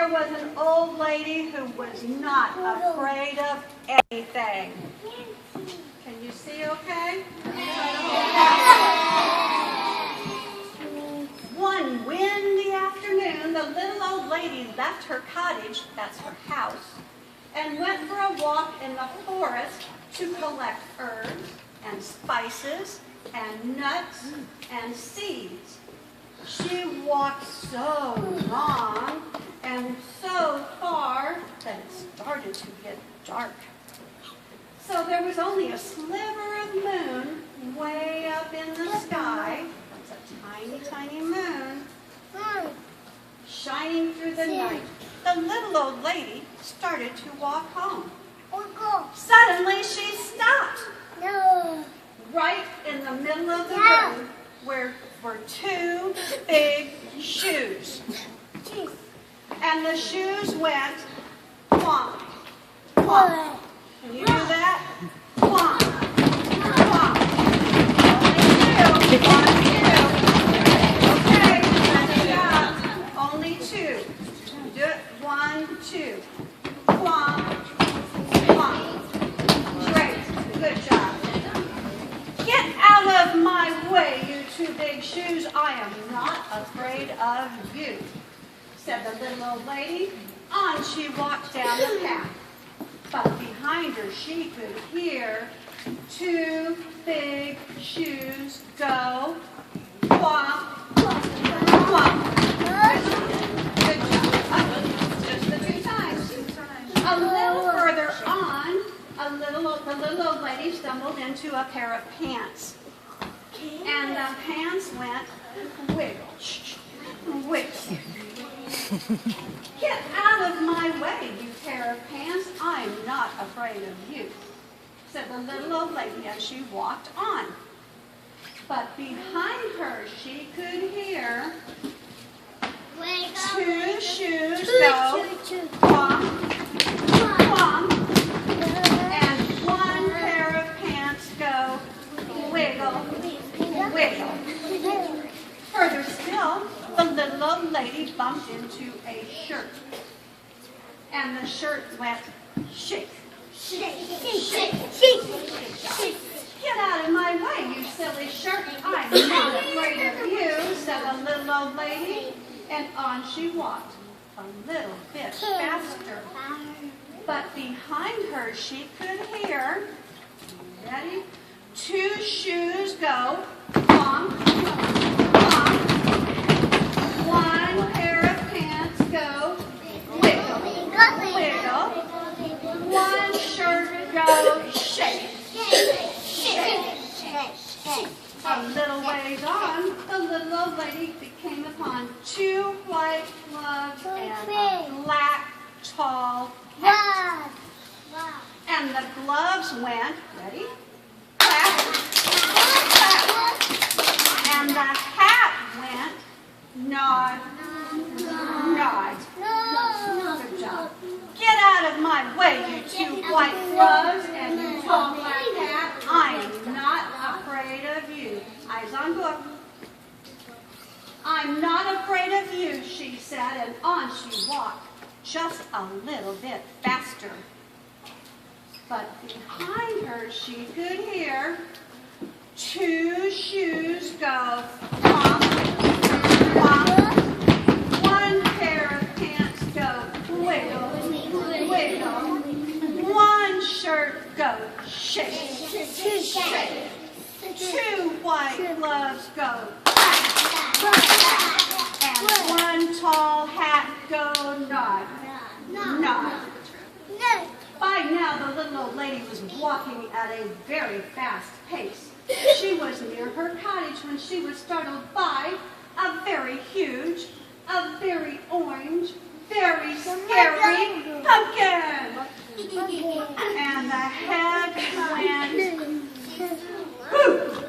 there was an old lady who was not afraid of anything. Can you see okay? One windy afternoon, the little old lady left her cottage, that's her house, and went for a walk in the forest to collect herbs and spices and nuts and seeds. She walked so long and so far that it started to get dark. So there was only a sliver of moon way up in the sky. That's a tiny, tiny moon shining through the night. The little old lady started to walk home. Suddenly she stopped. Right in the middle of the road where were two big shoes. And the shoes went clomp, clomp. Can you do that? Clomp, clomp. Only two. Okay, good job. Only two. Do it. 1, 2. Clomp, clomp. Great. Good job. Get out of my way, you two big shoes. I am not afraid of you, said the little old lady. On she walked down the path. But behind her she could hear two big shoes go clomp, clomp. Good job. Just the 2 times. A little further on, the little old lady stumbled into a pair of pants. And the pants went wiggle, wiggle. Get out of my way, you pair of pants. I'm not afraid of you, said the little old lady as she walked on. But behind her she could hear two shoes go clomp, clomp, and one pair of pants go wiggle, wiggle. Further still, the little old lady bumped into a shirt. And the shirt went shake, shake, shake, shake, shake. Get out of my way, you silly shirt. I'm not afraid of you, said the little old lady. And on she walked, a little bit faster. But behind her she could hear, ready? Two shoes go clomp, clomp. One pair of pants go wiggle, wiggle. One shirt go shake, shake, shake. A little ways on, the little old lady came upon two white gloves and a black tall hat. And the gloves went, ready? Clap, clap. And the hat went nod, nod. Good job. Get out of my way, you two white gloves and you tall black hat. I am not afraid of you. Eyes on book. I'm not afraid of you, she said, and on she walked, just a little bit faster. But behind her she could hear two shoes go clomp, clomp. One pair of pants go wiggle, wiggle. One shirt go shake, shake. Two white gloves go crack, crack. And one tall hat go nod, nod. By now the little old lady was walking at a very fast pace. She was near her cottage when she was startled by a very huge, a very orange, very scary pumpkin. And the head went poof,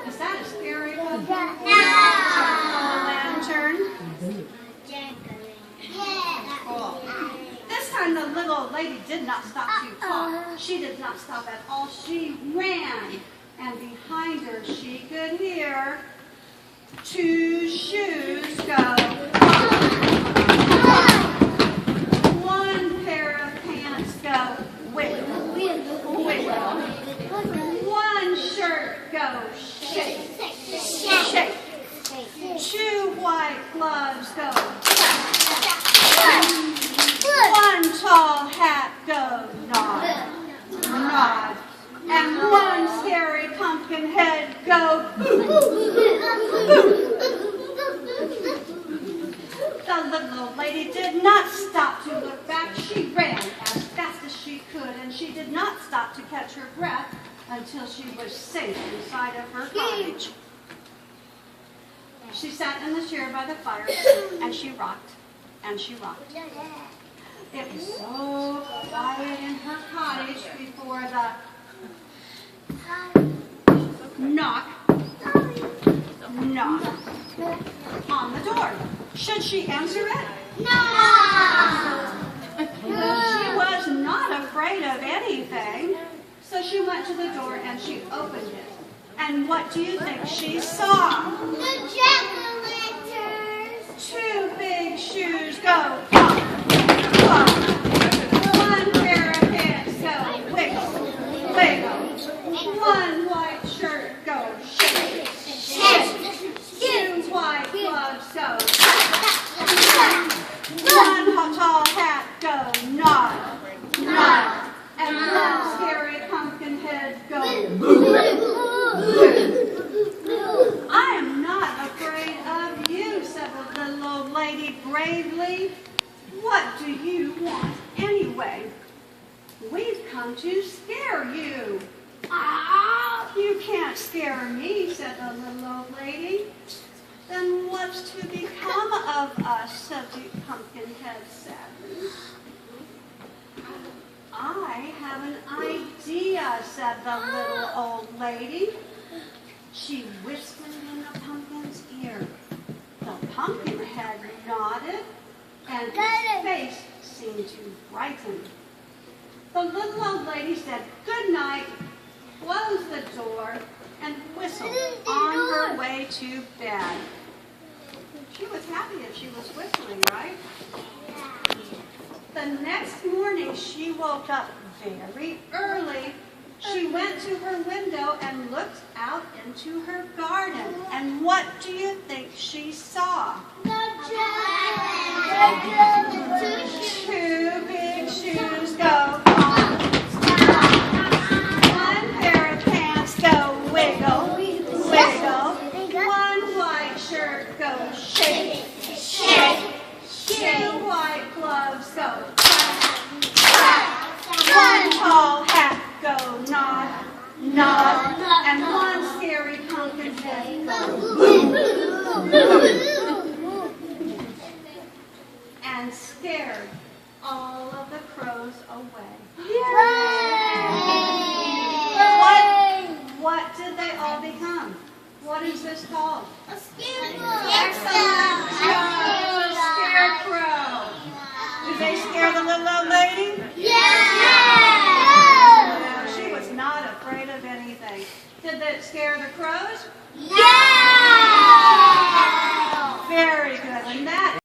Is that a scary pumpkin? Lantern. Cool. This time the little old lady did not stop to talk. She did not stop at all. She ran, and behind her she could hear two shoes go. One pair of pants go. Wiggle, wiggle. One shirt goes. Shake, shake. Two white gloves go. One tall hat goes. Nod, nod. And one scary pumpkin head go. The little old lady did not stop to look back. She ran as fast as she could, and she did not stop to catch her breath until she was safe inside of her cottage. She sat in the chair by the fire, and she rocked, and she rocked. It was so quiet in her cottage before the knock, knock on the door. Should she answer it? No! She was not afraid of anything, so she went to the door and she opened it. And what do you think she saw? The jack-o'-lanterns. Two big shoes go pop, pop. One pair of pants go wiggle, wiggle. One white shirt go shake, shake. Two white gloves go. One tall hat go nod, nod. And one scary pumpkin head go. I am not afraid of you, said the little old lady bravely. What do you want anyway? We've come to scare you. You can't scare me, said the little old lady. Then what's to become of us, said the pumpkin head sadly. I have an idea, said the little old lady. She whispered in the pumpkin's ear. The pumpkin head nodded, and his face seemed to brighten. The little old lady said, "Good night," closed the door, and whistled on her way to bed. She was happy if she was whistling, right? The next morning, she woke up very early. She went to her window and looked out into her garden. And what do you think she saw? Two big shoes go pop. One pair of pants go wiggle, wiggle. One white shirt goes shake, shake. Two white gloves go clap, one tall hat go nod, nod, and one scary pumpkin head go boom, and scared all of the crows away. What did they all become? What is this called? A scarecrow. Excellent job, scarecrow. Did they scare the little old lady? Yeah. No, she was not afraid of anything. Did that scare the crows? Yeah. Very good. And that